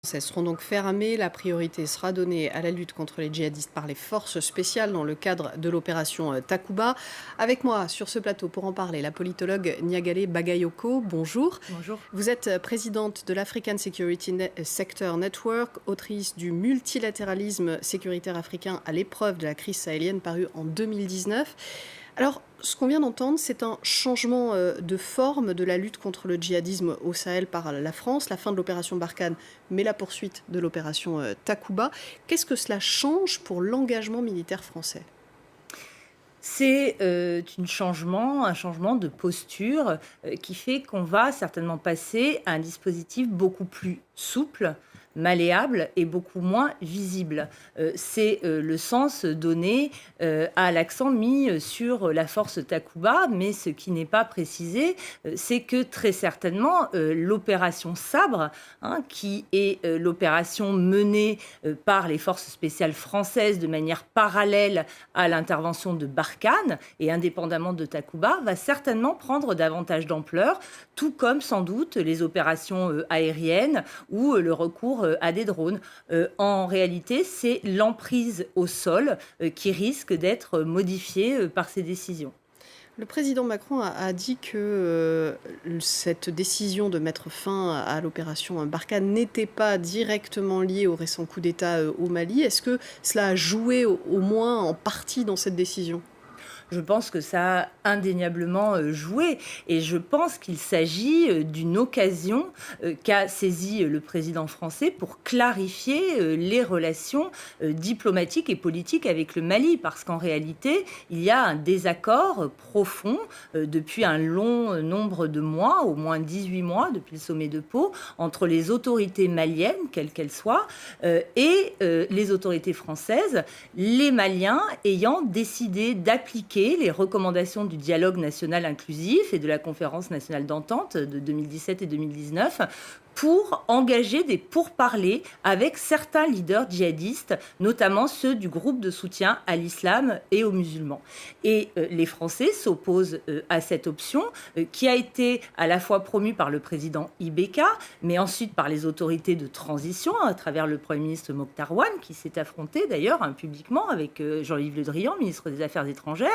Seront donc fermées. La priorité sera donnée à la lutte contre les djihadistes par les forces spéciales dans le cadre de l'opération Takuba. Avec moi sur ce plateau pour en parler, la politologue Niagale Bagayoko. Bonjour. Bonjour. Vous êtes présidente de l'African Security Sector Network, autrice du Multilatéralisme sécuritaire africain à l'épreuve de la crise sahélienne paru en 2019. Alors, ce qu'on vient d'entendre, c'est un changement de forme de la lutte contre le djihadisme au Sahel par la France, la fin de l'opération Barkhane, mais la poursuite de l'opération Takuba. Qu'est-ce que cela change pour l'engagement militaire français ? C'est un changement de posture qui fait qu'on va certainement passer à un dispositif beaucoup plus souple, malléable et beaucoup moins visible. C'est le sens donné à l'accent mis sur la force Takuba, mais ce qui n'est pas précisé, c'est que très certainement l'opération Sabre, qui est l'opération menée par les forces spéciales françaises de manière parallèle à l'intervention de Barkhane et indépendamment de Takuba, va certainement prendre davantage d'ampleur, tout comme sans doute les opérations aériennes ou le recours à des drones. En réalité, c'est l'emprise au sol qui risque d'être modifiée par ces décisions. Le président Macron a dit que cette décision de mettre fin à l'opération Barkhane n'était pas directement liée au récent coup d'État au Mali. Est-ce que cela a joué au moins en partie dans cette décision ? Je pense que ça a indéniablement joué et je pense qu'il s'agit d'une occasion qu'a saisie le président français pour clarifier les relations diplomatiques et politiques avec le Mali, parce qu'en réalité, il y a un désaccord profond depuis un long nombre de mois, au moins 18 mois depuis le sommet de Pau, entre les autorités maliennes, quelles qu'elles soient, et les autorités françaises, les Maliens ayant décidé d'appliquer les recommandations du dialogue national inclusif et de la conférence nationale d'entente de 2017 et 2019 pour engager des pourparlers avec certains leaders djihadistes, notamment ceux du groupe de soutien à l'islam et aux musulmans. Et les Français s'opposent à cette option qui a été à la fois promue par le président Ibeka, mais ensuite par les autorités de transition, à travers le Premier ministre Mokhtar Ouane, qui s'est affronté d'ailleurs publiquement avec Jean-Yves Le Drian, ministre des Affaires étrangères.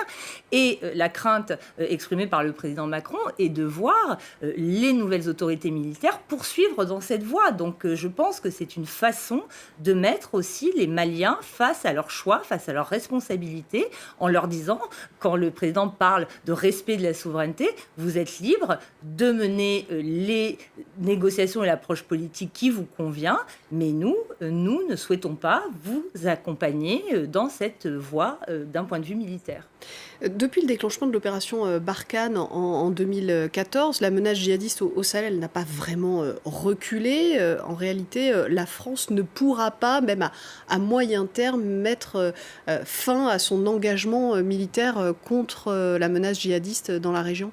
Et la crainte exprimée par le président Macron est de voir les nouvelles autorités militaires poursuivre dans cette voie. Donc je pense que c'est une façon de mettre aussi les Maliens face à leurs choix, face à leurs responsabilités, en leur disant, quand le président parle de respect de la souveraineté, vous êtes libre de mener les négociations et l'approche politique qui vous convient, mais nous ne souhaitons pas vous accompagner dans cette voie d'un point de vue militaire. Depuis le déclenchement de l'opération Barkhane en 2014, la menace djihadiste au Sahel n'a pas vraiment reculé. En réalité, la France ne pourra pas, même à moyen terme, mettre fin à son engagement militaire contre la menace djihadiste dans la région.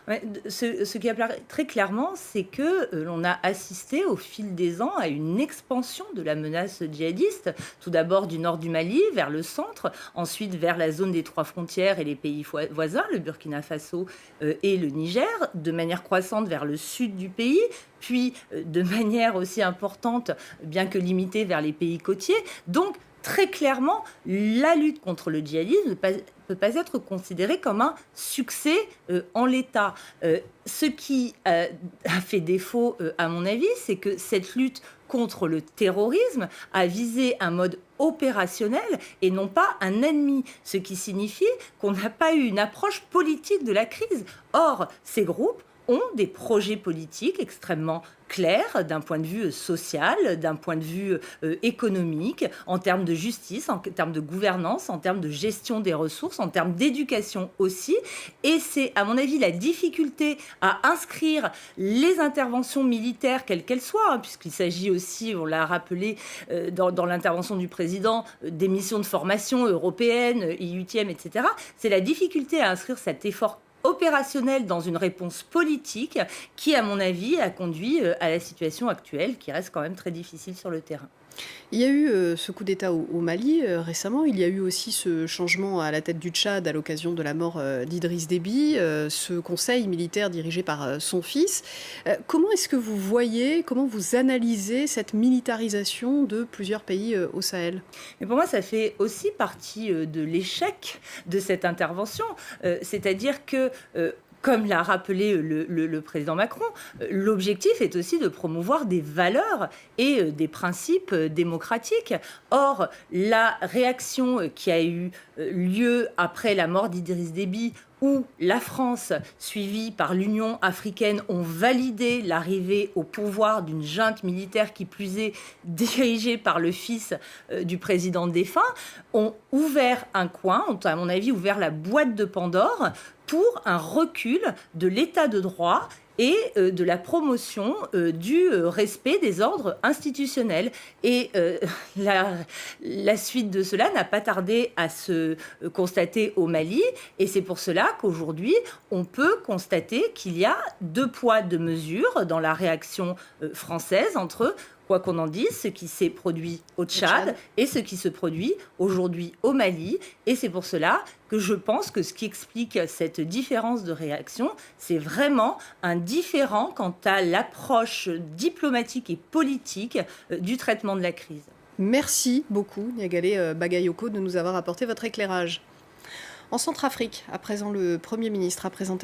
Ouais, ce qui apparaît très clairement, c'est que l'on a assisté au fil des ans à une expansion de la menace djihadiste, tout d'abord du nord du Mali vers le centre, ensuite vers la zone des trois frontières et les pays voisins, le Burkina Faso et le Niger, de manière croissante vers le sud du pays, puis de manière aussi importante, bien que limitée, vers les pays côtiers. Donc, très clairement, la lutte contre le djihadisme ne peut pas être considérée comme un succès en l'état. Ce qui a fait défaut, à mon avis, c'est que cette lutte contre le terrorisme a visé un mode opérationnel et non pas un ennemi, ce qui signifie qu'on n'a pas eu une approche politique de la crise. Or, ces groupes ont des projets politiques extrêmement clairs d'un point de vue social, d'un point de vue économique, en termes de justice, en termes de gouvernance, en termes de gestion des ressources, en termes d'éducation aussi. Et c'est, à mon avis, la difficulté à inscrire les interventions militaires, quelles qu'elles soient, puisqu'il s'agit aussi, on l'a rappelé dans l'intervention du président, des missions de formation européennes, I8e, etc. C'est la difficulté à inscrire cet effort opérationnel dans une réponse politique qui, à mon avis, a conduit à la situation actuelle qui reste quand même très difficile sur le terrain. Il y a eu ce coup d'État au Mali récemment. Il y a eu aussi ce changement à la tête du Tchad à l'occasion de la mort d'Idriss Déby, ce conseil militaire dirigé par son fils. Comment est-ce que vous voyez, comment vous analysez cette militarisation de plusieurs pays au Sahel? Mais pour moi, ça fait aussi partie de l'échec de cette intervention. C'est-à-dire que comme l'a rappelé le président Macron, l'objectif est aussi de promouvoir des valeurs et des principes démocratiques. Or, la réaction qui a eu lieu après la mort d'Idriss Déby, où la France, suivie par l'Union africaine, ont validé l'arrivée au pouvoir d'une junte militaire qui plus est dirigée par le fils du président défunt, ont ouvert un coin, ont à mon avis ouvert la boîte de Pandore pour un recul de l'état de droit et de la promotion du respect des ordres institutionnels. Et la suite de cela n'a pas tardé à se constater au Mali, et c'est pour cela qu'aujourd'hui, on peut constater qu'il y a 2 poids, 2 mesures dans la réaction française entre quoi qu'on en dise, ce qui s'est produit au Tchad et ce qui se produit aujourd'hui au Mali. Et c'est pour cela que je pense que ce qui explique cette différence de réaction, c'est vraiment un différent quant à l'approche diplomatique et politique du traitement de la crise. Merci beaucoup, Niagale Bagayoko, de nous avoir apporté votre éclairage. En Centrafrique, à présent, le Premier ministre a présenté